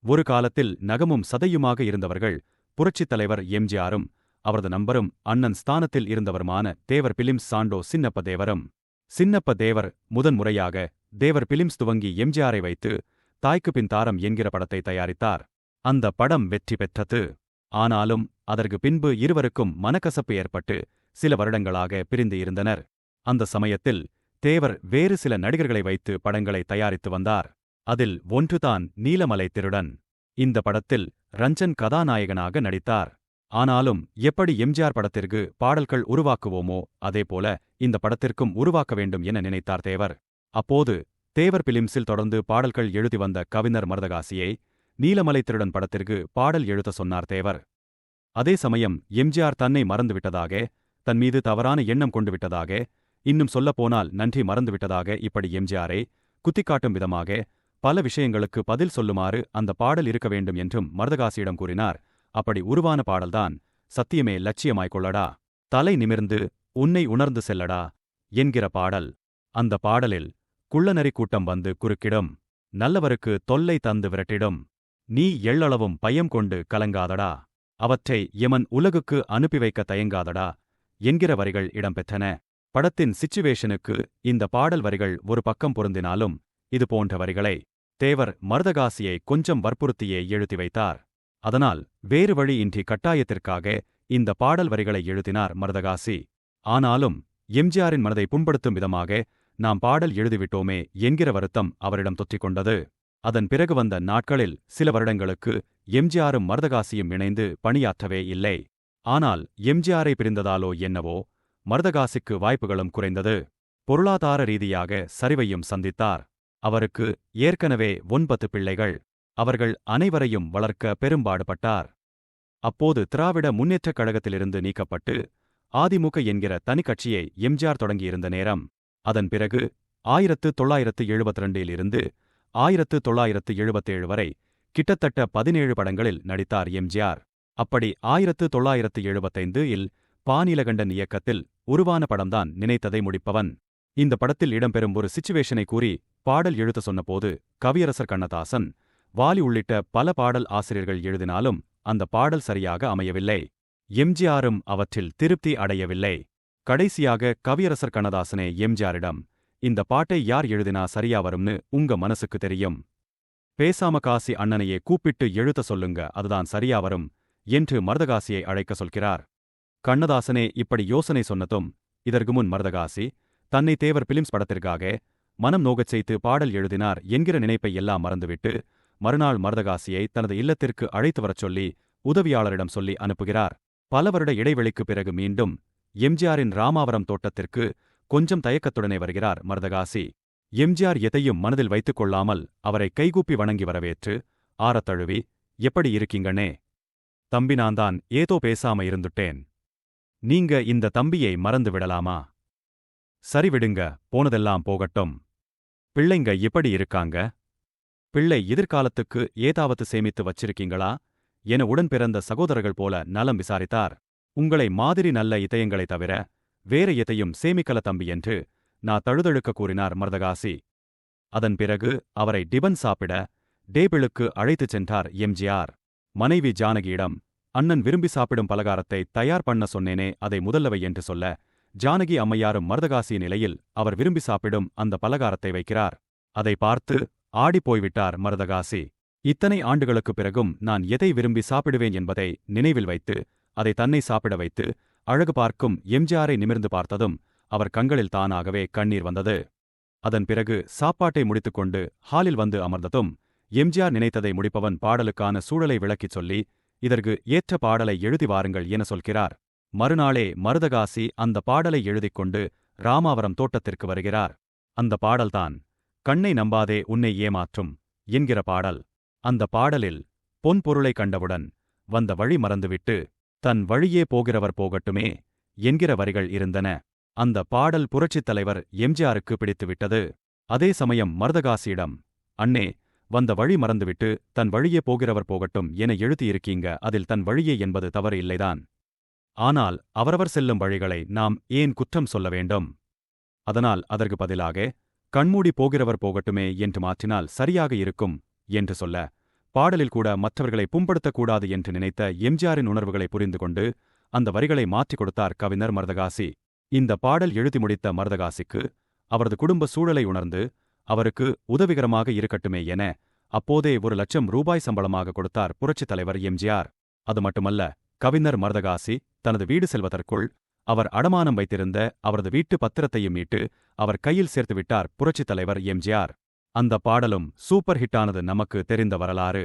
ஒரு காலத்தில் நகமும் சதையுமாக இருந்தவர்கள் புரட்சித் தலைவர் எம்ஜிஆரும் அவரது நண்பரும் அண்ணன் ஸ்தானத்தில் இருந்தவருமான தேவர் பிலிம்ஸ் சாண்டோ சின்னப்ப தேவரும். சின்னப்ப தேவர் முதன்முறையாக தேவர் பிலிம்ஸ் துவங்கி எம்ஜிஆரை வைத்து தாய்க்கு பின் தாரம் என்கிற படத்தை தயாரித்தார். அந்த படம் வெற்றி பெற்றது. ஆனாலும் அதற்கு பின்பு இருவருக்கும் மனக்கசப்பு ஏற்பட்டு சில வருடங்களாக பிரிந்து இருந்தனர். அந்த சமயத்தில் தேவர் வேறு சில நடிகர்களை வைத்து படங்களை தயாரித்து வந்தார். அதில் ஒன்றுதான் நீலமலை திருடன். இந்த படத்தில் ரஞ்சன் கதாநாயகனாக நடித்தார். ஆனாலும் எப்படி எம்ஜிஆர் படத்திற்கு பாடல்கள் உருவாக்குவோமோ அதேபோல இந்த படத்திற்கும் உருவாக்க வேண்டும் என நினைத்தார் தேவர். அப்போது தேவர் பிலிம்ஸில் தொடர்ந்து பாடல்கள் எழுதி வந்த கவிஞர் மருதகாசியை நீலமலை திருடன் படத்திற்கு பாடல் எழுத சொன்னார் தேவர். அதே சமயம் எம்ஜிஆர் தன்னை மறந்துவிட்டதாக, தன் மீது தவறான எண்ணம் கொண்டு விட்டதாக, இன்னும் சொல்லப்போனால் நன்றி மறந்துவிட்டதாக இப்படி எம்ஜிஆரை குத்திக்காட்டும் விதமாக பல விஷயங்களுக்கு பதில் சொல்லுமாறு அந்த பாடல் இருக்க வேண்டும் என்றும் மருதகாசியிடம் கூறினார். அப்படி உருவான பாடல்தான் சத்தியமே லட்சியமாய்க் கொள்ளடா, தலை நிமிர்ந்து உன்னை உணர்ந்து செல்லடா என்கிற பாடல். அந்த பாடலில் குள்ளநரி கூட்டம் வந்து குறுக்கிடும், நல்லவருக்கு தொல்லை தந்து விரட்டிடும், நீ எள்ளளவும் பயம் கொண்டு கலங்காதடா, அவற்றை எமன் உலகுக்கு அனுப்பி வைக்க தயங்காதடா என்கிற வரிகள் இடம்பெற்றன. படத்தின் சிச்சுவேஷனுக்கு இந்த பாடல் வரிகள் ஒரு பக்கம் பொருந்தினாலும் இது போன்ற வரிகளை தேவர் மருதகாசியை கொஞ்சம் வற்புறுத்தியே எழுதி வைத்தார். அதனால் வேறு வழி இன்றி கட்டாயத்திற்காக இந்த பாடல் வரிகளை எழுதினார் மருதகாசி. ஆனாலும் எம்ஜிஆரின் மனதை புண்படுத்தும் விதமாக நாம் பாடல் எழுதிவிட்டோமே என்கிற வருத்தம் அவரிடம் தொற்றிக்கொண்டது. அதன் பிறகு வந்த நாட்களில் சில வருடங்களுக்கு எம்ஜிஆரும் மருதகாசியும் இணைந்து பணியாற்றவே இல்லை. ஆனால் எம்ஜிஆரை பிரிந்ததாலோ என்னவோ மருதகாசிக்கு வாய்ப்புகளும் குறைந்தது. பொருளாதார ரீதியாக சரிவையும் சந்தித்தார். அவருக்கு ஏற்கனவே 9 பிள்ளைகள். அவர்கள் அனைவரையும் வளர்க்க பெரும்பாடுபட்டார். அப்போது திராவிட முன்னேற்றக் கழகத்திலிருந்து நீக்கப்பட்டு அதிமுக என்கிற தனி கட்சியை எம்ஜிஆர் தொடங்கியிருந்த நேரம். அதன் பிறகு 1972 இருந்து 1977 வரை கிட்டத்தட்ட 17 படங்களில் நடித்தார் எம்ஜிஆர். அப்படி 1975 இல் பாநீலகண்டன் இயக்கத்தில் உருவான படம்தான் நினைத்ததை முடிப்பவன். இந்த படத்தில் இடம்பெறும் ஒரு சிச்சுவேஷனை கூறி பாடல் எழுத சொன்னபோது கவியரசர் கண்ணதாசன், வாலி உள்ளிட்ட பல பாடல் ஆசிரியர்கள் எழுதினாலும் அந்த பாடல் சரியாக அமையவில்லை. எம்ஜிஆரும் அவற்றில் திருப்தி அடையவில்லை. கடைசியாக கவியரசர் கண்ணதாசனே எம்ஜிஆரிடம், இந்த பாட்டை யார் எழுதினா சரியா வரும்னு உங்க மனசுக்கு தெரியும், பேசாம காசி அண்ணனையே கூப்பிட்டு எழுத சொல்லுங்க, அதுதான் சரியா வரும் என்று மருதகாசியை அழைக்க சொல்கிறார். கண்ணதாசனே இப்படி யோசனை சொன்னதும் இதற்கு முன் மருதகாசி தன்னை தேவர் பிலிம்ஸ் படத்திற்காக மனம் நோகச் செய்து பாடல் எழுதினார் என்கிற நினைப்பை எல்லாம் மறந்துவிட்டு மறுநாள் மருதகாசியை தனது இல்லத்திற்கு அழைத்து வரச் சொல்லி உதவியாளரிடம் சொல்லி அனுப்புகிறார். பல வருட இடைவெளிக்கு பிறகு மீண்டும் எம்ஜிஆரின் ராமாவரம் தோட்டத்திற்கு கொஞ்சம் தயக்கத்துடனே வருகிறார் மருதகாசி. எம்ஜிஆர் எதையும் மனதில் வைத்துக் கொள்ளாமல் அவரை கைகூப்பி வணங்கி வரவேற்று ஆறத் தழுவி, எப்படி இருக்கீங்கண்ணே? தம்பி, நான்தான் ஏதோ பேசாம இருந்துட்டேன். நீங்க இந்த தம்பியை மறந்து விடலாமா? சரி விடுங்க, போனதெல்லாம் போகட்டும். பிள்ளைங்க எப்படி இருக்காங்க? பிள்ளை எதிர்காலத்துக்கு ஏதாவது சேமித்து வச்சிருக்கீங்களா என உடன் பிறந்த சகோதரர்கள் போல நலம் விசாரித்தார். உங்களை மாதிரி நல்ல இதயங்களை தவிர வேற எதையும் சேமிக்கல தம்பி என்று நான் தழுதழுக்க கூறினார் மருதகாசி. அதன் பிறகு அவரை டிபன் சாப்பிட டேபிளுக்கு அழைத்துச் சென்றார் எம்ஜிஆர். மனைவி ஜானகியிடம், அண்ணன் விரும்பி சாப்பிடும் பலகாரத்தை தயார் பண்ண சொன்னேனே, அதை முதல்லவை என்று சொல்ல ஜானகி அம்மையாரும் மருதகாசியின் நிலையில் அவர் விரும்பி சாப்பிடும் அந்த பலகாரத்தை வைக்கிறார். அதை பார்த்து ஆடிப்போய்விட்டார் மருதகாசி. இத்தனை ஆண்டுகளுக்குப் பிறகும் நான் எதை விரும்பி சாப்பிடுவேன் என்பதை நினைவில் வைத்து அதை தன்னை சாப்பிட வைத்து அழகு பார்க்கும் எம்ஜிஆரை நிமிர்ந்து பார்த்ததும் அவர் கண்களில் தானாகவே கண்ணீர் வந்தது. அதன் பிறகு சாப்பாட்டை முடித்துக்கொண்டு ஹாலில் வந்து அமர்ந்ததும் எம்ஜிஆர் நினைத்ததை முடிப்பவன் பாடலுக்கான சூழலை விளக்கிச் சொல்லி, இதற்கு ஏற்ற பாடலை எழுதி வாருங்கள் என சொல்கிறார். மறுநாளே மருதகாசி அந்த பாடலை எழுதிக் கொண்டு ராமாவரம் தோட்டத்திற்கு வருகிறார். அந்த பாடல்தான் கண்ணை நம்பாதே உன்னை ஏமாற்றும் என்கிற பாடல். அந்த பாடலில் பொன் பொருளை கண்டவுடன் வந்த வழி மறந்துவிட்டு தன் வழியே போகிறவர் போகட்டுமே என்கிற வரிகள் இருந்தன. அந்த பாடல் புரட்சித் தலைவர் எம்ஜிஆருக்கு பிடித்துவிட்டது. அதே சமயம் மருதகாசியிடம், அண்ணே, வந்த வழி மறந்துவிட்டு தன் வழியே போகிறவர் போகட்டும் என எழுதியிருக்கீங்க, அதில் தன் வழியே என்பது தவறு இல்லைதான். ஆனால் அவரவர் செல்லும் வழிகளை நாம் ஏன் குற்றம் சொல்ல வேண்டும்? அதனால் அதற்கு பதிலாக கண்மூடி போகிறவர் போகட்டுமே என்று மாற்றினால் சரியாக இருக்கும் என்று சொல்ல பாடலில் கூட மற்றவர்களை புண்படுத்தக்கூடாது என்று நினைத்த எம்ஜிஆரின் உணர்வுகளை புரிந்து கொண்டு அந்த வரிகளை மாற்றிக் கொடுத்தார் கவிஞர் மருதகாசி. இந்த பாடல் எழுதி முடித்த மருதகாசிக்கு அவரது குடும்ப சூழலை உணர்ந்து அவருக்கு உதவிகரமாக இருக்கட்டுமே என அப்போதே 1,00,000 ரூபாய் சம்பளமாக கொடுத்தார் புரட்சித் தலைவர் எம்ஜிஆர். அது மட்டுமல்ல, கவிஞர் மருதகாசி தனது வீடு செல்வதற்குள் அவர் அடமானம் வைத்திருந்த அவரது வீட்டு பத்திரத்தையும் மீட்டு அவர் கையில் சேர்த்துவிட்டார் புரட்சித் தலைவர் எம்ஜிஆர். அந்த பாடலும் சூப்பர் ஹிட்டானது நமக்கு தெரிந்த வரலாறு.